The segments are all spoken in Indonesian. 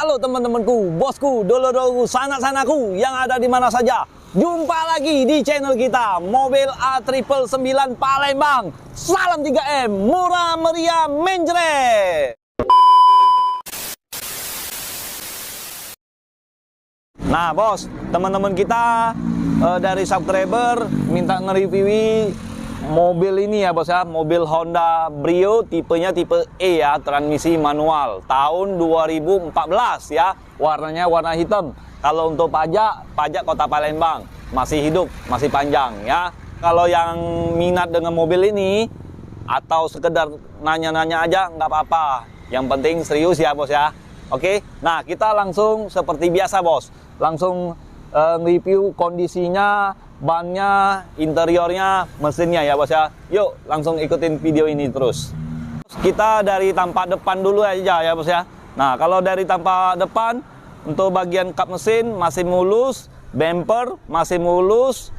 Halo teman-temanku, bosku, dolo-doloku, sanak-sanaku yang ada di mana saja. Jumpa lagi di channel kita, Mobil A999 Palembang. Salam 3M, murah meriah menjret. Nah bos, teman-teman kita dari subscriber minta nge-review mobil ini ya bos ya, mobil Honda Brio tipenya tipe E ya, transmisi manual tahun 2014 ya, warnanya warna hitam. Kalau untuk pajak kota Palembang masih hidup, masih panjang ya. Kalau yang minat dengan mobil ini atau sekedar nanya-nanya aja nggak apa-apa, yang penting serius ya bos ya. Oke, nah kita langsung seperti biasa bos, langsung review kondisinya, bannya, interiornya, mesinnya ya bos ya. Yuk langsung ikutin video ini terus. Kita dari tampak depan dulu aja ya bos ya. Nah kalau dari tampak depan, untuk bagian kap mesin masih mulus, bumper masih mulus,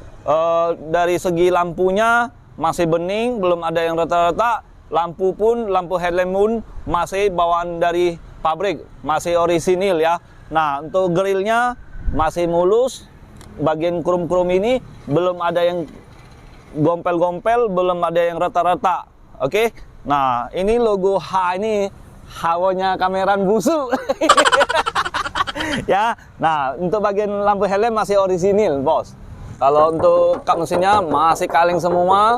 dari segi lampunya masih bening, belum ada yang retak-retak. Lampu pun, lampu headlamp pun masih bawaan dari pabrik, masih orisinil ya. Nah untuk grillnya masih mulus, bagian krum-krum ini belum ada yang gompel-gompel, belum ada yang retak-retak. Oke, nah ini logo H ini hawanya kameran busuk. Ya, nah untuk bagian lampu helm masih orisinil bos. Kalau untuk kap mesinnya masih kaleng semua.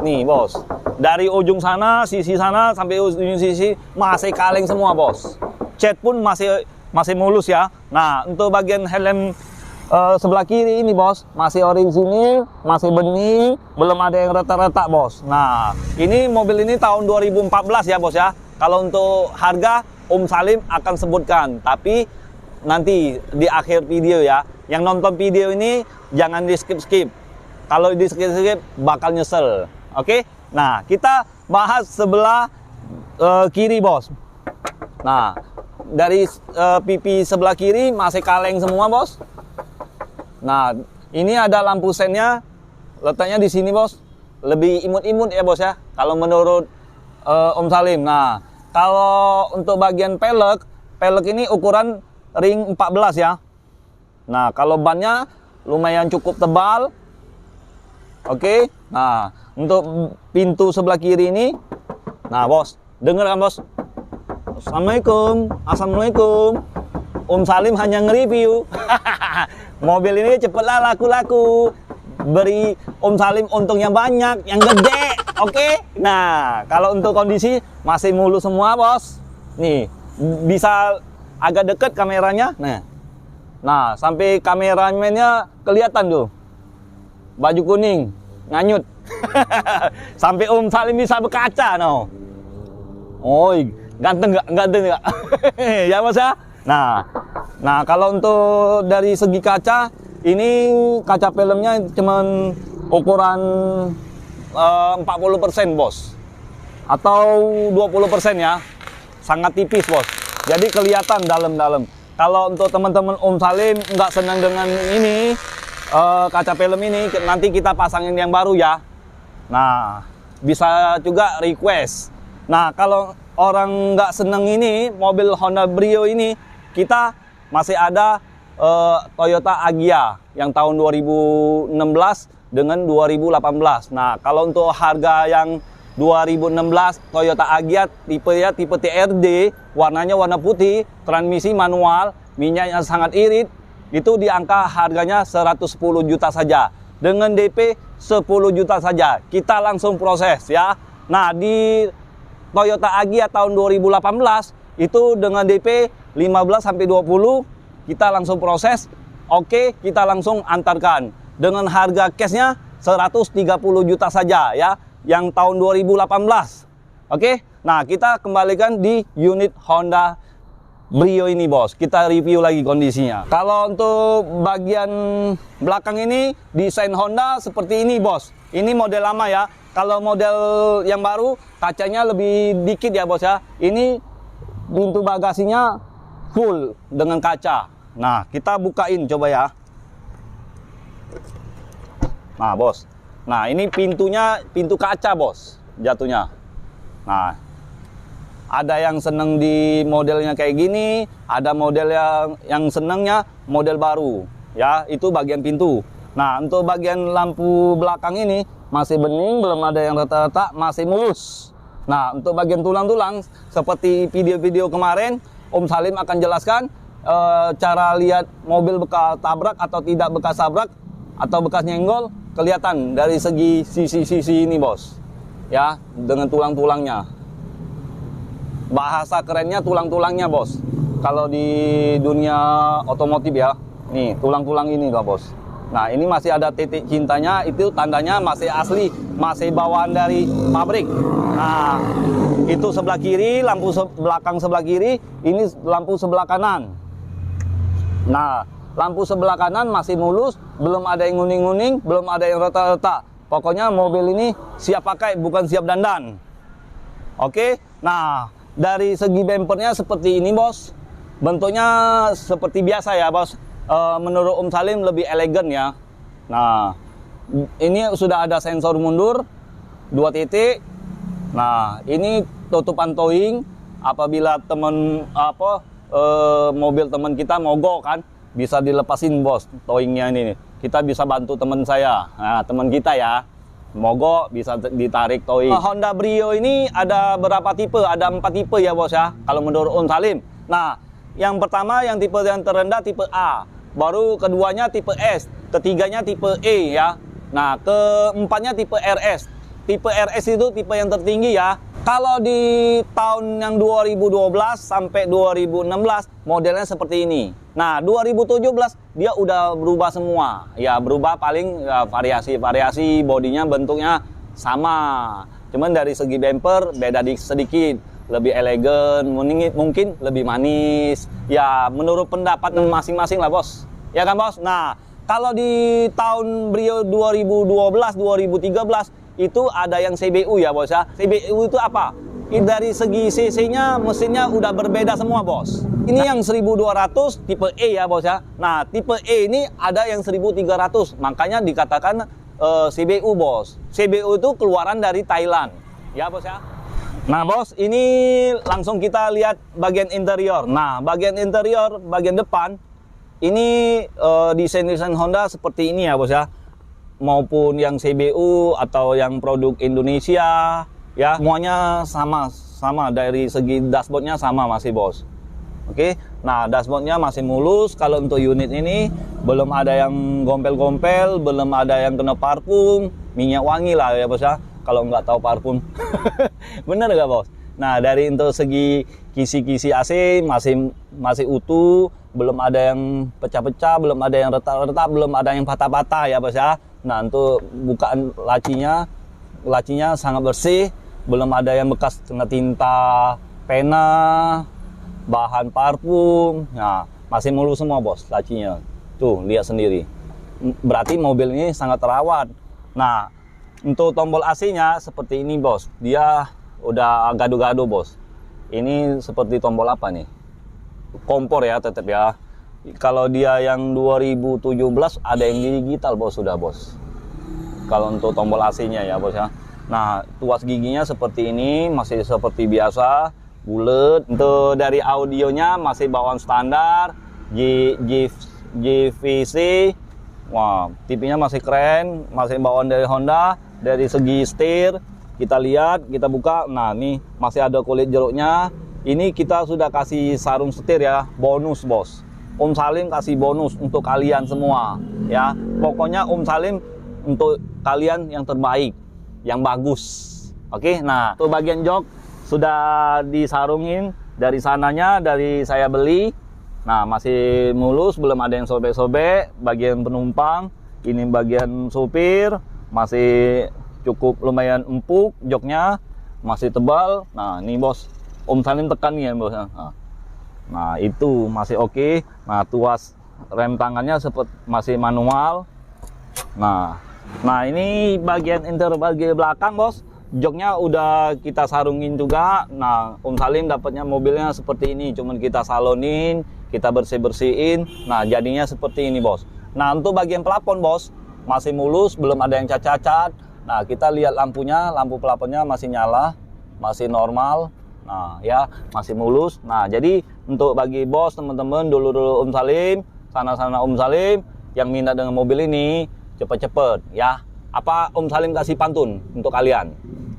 Nih bos, dari ujung sana, sisi sana sampai ujung sisi masih kaleng semua bos. Cat pun masih mulus ya. Nah untuk bagian helm sebelah kiri ini bos masih orisinil, masih bening, belum ada yang retak-retak bos. Nah ini mobil ini tahun 2014 ya bos ya. Kalau untuk harga Om Salim akan sebutkan, tapi nanti di akhir video ya. Yang nonton video ini jangan di skip-skip. Kalau di skip-skip bakal nyesel. Oke, nah kita bahas sebelah kiri bos. Nah dari pipi sebelah kiri masih kaleng semua bos. Nah, ini ada lampu sennya, letaknya di sini bos, lebih imut-imut ya bos ya, kalau menurut Om Salim. Nah, kalau untuk bagian pelek ini ukuran ring 14 ya. Nah, kalau bannya lumayan cukup tebal. Oke, nah untuk pintu sebelah kiri ini, nah bos, denger kan bos? Assalamualaikum. Om Salim hanya nge-review. Mobil ini cepatlah laku-laku. Beri Om Salim untung yang banyak, yang gede. Oke. Nah, kalau untuk kondisi masih mulus semua, bos. Nih, bisa agak dekat kameranya. Nah, sampai kameramennya kelihatan tuh. Baju kuning, nganyut. Sampai Om Salim bisa berkaca, no. Oi, ganteng nggak? Ya, bos ya. Nah kalau untuk dari segi kaca, ini kaca filmnya cuman ukuran 40% bos, atau 20% ya, sangat tipis bos. Jadi kelihatan dalam-dalam. Kalau untuk teman-teman Om Salim nggak senang dengan ini kaca film ini, nanti kita pasangin yang baru ya. Nah bisa juga request. Nah kalau orang nggak seneng ini mobil Honda Brio ini, kita masih ada Toyota Agya yang tahun 2016 dengan 2018. Nah, kalau untuk harga yang 2016 Toyota Agya tipe TRD, warnanya warna putih, transmisi manual, minyaknya sangat irit, itu di angka harganya 110 juta saja. Dengan DP 10 juta saja. Kita langsung proses ya. Nah, di Toyota Agya tahun 2018 itu dengan DP 15-20 kita langsung proses. Oke, kita langsung antarkan dengan harga cashnya 130 juta saja ya, yang tahun 2018. Oke, nah kita kembalikan di unit Honda Brio ini bos, kita review lagi kondisinya. Kalau untuk bagian belakang ini desain Honda seperti ini bos. Ini model lama ya. Kalau model yang baru kacanya lebih dikit ya bos ya. Ini pintu bagasinya full dengan kaca. Nah kita bukain coba ya. Nah bos, nah ini pintunya pintu kaca bos, jatuhnya. Nah Ada yang seneng di modelnya kayak gini, ada model yang senengnya model baru. Ya, itu bagian pintu. Nah, untuk bagian lampu belakang ini masih bening, belum ada yang retak-retak, masih mulus. Nah, untuk bagian tulang-tulang seperti video-video kemarin, Om Salim akan jelaskan cara lihat mobil bekas tabrak atau tidak bekas tabrak atau bekas nyenggol kelihatan dari segi sisi-sisi ini, Bos. Ya, dengan tulang-tulangnya. Bahasa kerennya tulang-tulangnya, Bos. Kalau di dunia otomotif ya, nih tulang-tulang ini lah, Bos. Nah, ini masih ada titik cintanya, itu tandanya masih asli, masih bawaan dari pabrik. Nah, itu sebelah kiri, lampu belakang sebelah kiri, ini lampu sebelah kanan. Nah, lampu sebelah kanan masih mulus, belum ada yang nguning-nguning, belum ada yang retak-retak. Pokoknya mobil ini siap pakai, bukan siap dandan. Oke, nah dari segi bempernya seperti ini, Bos. Bentuknya seperti biasa ya, Bos. Menurut Om Salim lebih elegan ya. Nah, ini sudah ada sensor mundur 2 titik. Nah, ini tutupan towing. Apabila mobil teman kita mogok kan, bisa dilepasin, Bos, towingnya ini. Kita bisa bantu teman saya. Nah, teman kita ya. Mogok bisa ditarik towing. Honda Brio ini ada berapa tipe? Ada 4 tipe ya, Bos ya, kalau menurut Om Salim. Nah, yang pertama yang tipe yang terendah tipe A, baru keduanya tipe S, ketiganya tipe E ya. Nah, keempatnya tipe RS. Tipe RS itu tipe yang tertinggi ya. Kalau di tahun yang 2012 sampai 2016 modelnya seperti ini. Nah, 2017 dia udah berubah semua. Ya, berubah paling ya, variasi bodinya, bentuknya sama. Cuman dari segi bumper beda sedikit, lebih elegan, mungkin lebih manis. Ya, menurut pendapat masing-masing lah, Bos. Ya kan, Bos? Nah, kalau di tahun Brio 2012, 2013 itu ada yang CBU ya, Bos ya. CBU itu apa? Dari segi cc-nya, mesinnya udah berbeda semua, Bos. Ini yang 1200 tipe E ya, Bos ya. Nah, tipe E ini ada yang 1300, makanya dikatakan CBU, Bos. CBU itu keluaran dari Thailand ya, Bos ya. Nah, Bos, ini langsung kita lihat bagian interior. Nah, bagian interior, bagian depan ini desain Honda seperti ini ya, Bos ya. Maupun yang CBU atau yang produk Indonesia ya, semuanya sama dari segi dashboardnya sama masih, Bos. Oke, nah dashboardnya masih mulus. Kalau untuk unit ini belum ada yang gompel-gompel, belum ada yang kena parfum, minyak wangi lah ya, Bos ya. Kalau nggak tahu parfum, bener nggak, Bos? Nah, dari untuk segi kisi-kisi AC masih utuh, belum ada yang pecah-pecah, belum ada yang retak-retak, belum ada yang patah-patah ya, Bos ya. Nah, untuk bukaan lacinya sangat bersih, belum ada yang bekas kena tinta pena, bahan parfum. Nah, masih mulus semua, Bos, lacinya. Tuh, lihat sendiri. Berarti mobil ini sangat terawat. Nah, untuk tombol AC-nya seperti ini, Bos. Dia udah gado-gado, Bos. Ini seperti tombol apa nih? Kompor ya, tetap ya. Kalau dia yang 2017 ada yang digital, Bos, sudah, Bos. Kalau untuk tombol AC-nya ya, Bos ya. Nah, tuas giginya seperti ini, masih seperti biasa, bulat. Untuk dari audionya masih bawaan standar, JVC. Wah, TV-nya masih keren, masih bawaan dari Honda. Dari segi setir, kita lihat, kita buka. Nah, ini masih ada kulit jeruknya. Ini kita sudah kasih sarung setir ya, bonus, Bos. Om Salim kasih bonus untuk kalian semua ya. Pokoknya Om Salim untuk kalian yang terbaik, yang bagus. Oke, nah untuk bagian jok sudah disarungin dari sananya, dari saya beli. Nah, masih mulus, belum ada yang sobek-sobek. Bagian penumpang, ini bagian supir, masih cukup lumayan empuk, joknya masih tebal. Nah, ini, Bos, Om Salim tekan nih ya, Bos. Nah, itu masih oke. Nah, tuas rem tangannya masih manual. Nah, ini bagian interior bagian belakang, Bos. Joknya udah kita sarungin juga. Nah, Om Salim dapatnya mobilnya seperti ini. Cuman kita salonin, kita bersih-bersihin. Nah, jadinya seperti ini, Bos. Nah, untuk bagian plafon, Bos, masih mulus, belum ada yang cacat-cacat. Nah, kita lihat lampunya, lampu plafonnya masih nyala, masih normal. Nah, ya, masih mulus. Nah, jadi untuk bagi bos, teman-teman, dulu-dulu Om Salim, sana-sana Om Salim yang minat dengan mobil ini, cepet-cepet ya. Apa Om Salim kasih pantun untuk kalian?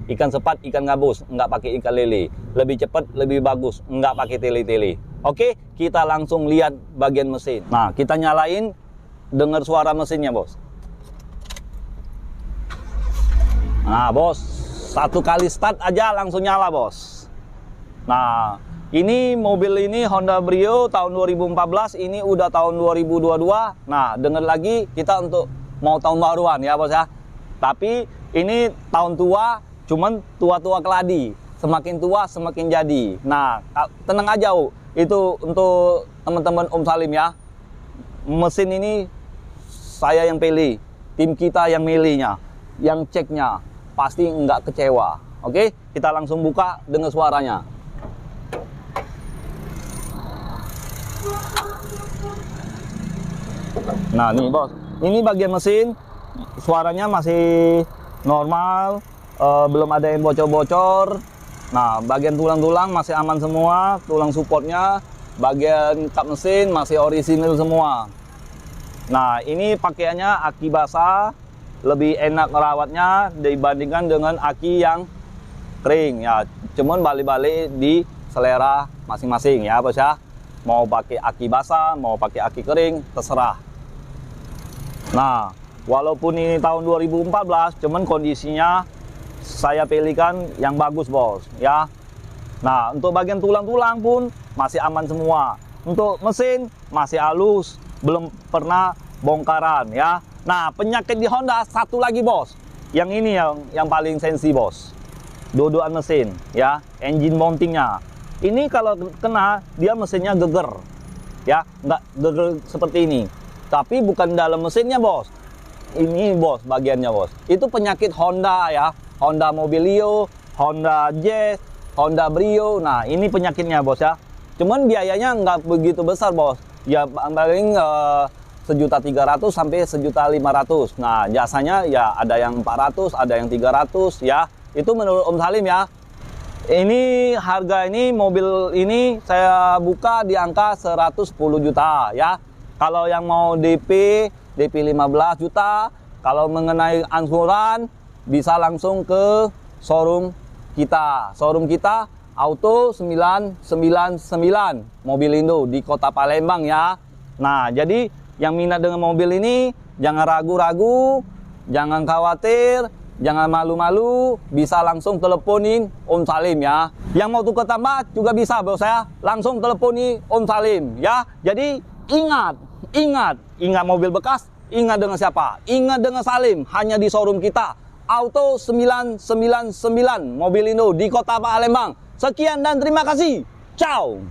Ikan sepat, ikan gabus, nggak pakai ikan lele. Lebih cepat, lebih bagus, nggak pakai tele-tele. Oke, kita langsung lihat bagian mesin. Nah, kita nyalain, dengar suara mesinnya, bos. Nah, bos, satu kali start aja langsung nyala, bos. Nah, ini mobil ini Honda Brio tahun 2014, ini udah tahun 2022. Nah, dengar lagi kita untuk mau tahun baruan ya, bos ya. Tapi ini tahun tua, cuman tua-tua keladi. Semakin tua semakin jadi. Nah, tenang aja, itu untuk teman-teman Om Salim ya. Mesin ini saya yang pilih, tim kita yang milihnya, yang ceknya. Pasti nggak kecewa. Oke, kita langsung buka dengan suaranya. Nah, nih bos, ini bagian mesin, suaranya masih normal, belum ada yang bocor-bocor. Nah, bagian tulang-tulang masih aman semua, tulang supportnya, bagian kap mesin masih orisinil semua. Nah, ini pakaiannya aki basah. Lebih enak merawatnya dibandingkan dengan aki yang kering ya. Cuman balik-balik di selera masing-masing ya, bos ya. Mau pakai aki basah, mau pakai aki kering, terserah. Nah, walaupun ini tahun 2014, cuman kondisinya saya pilihkan yang bagus, bos ya. Nah, untuk bagian tulang-tulang pun masih aman semua. Untuk mesin masih halus, belum pernah bongkaran ya. Nah, penyakit di Honda satu lagi, bos. Yang ini yang paling sensi, bos. Dudukan mesin ya, engine mountingnya. Ini kalau kena dia mesinnya geger. Ya, nggak geger seperti ini. Tapi bukan dalam mesinnya, bos. Ini, bos, bagiannya, bos. Itu penyakit Honda ya. Honda Mobilio, Honda Jazz, Honda Brio. Nah, ini penyakitnya, bos ya. Cuman biayanya nggak begitu besar, bos. Ya paling 1.300.000 sampai 1.500.000. Nah, jasanya ya ada yang 400, ada yang 300 ya. Itu menurut Om Salim ya. Ini harga ini mobil ini saya buka di angka 110 juta ya. Kalau yang mau DP 15 juta. Kalau mengenai angsuran bisa langsung ke showroom kita. Showroom kita Auto 999 Mobilindo di Kota Palembang ya. Nah, jadi yang minat dengan mobil ini, jangan ragu-ragu, jangan khawatir, jangan malu-malu, bisa langsung teleponin Om Salim ya. Yang mau tukar tambah juga bisa, bos saya, langsung teleponi Om Salim ya. Jadi ingat mobil bekas, ingat dengan siapa? Ingat dengan Salim, hanya di showroom kita. Auto 999 Mobilindo di Kota Palembang. Sekian dan terima kasih. Ciao.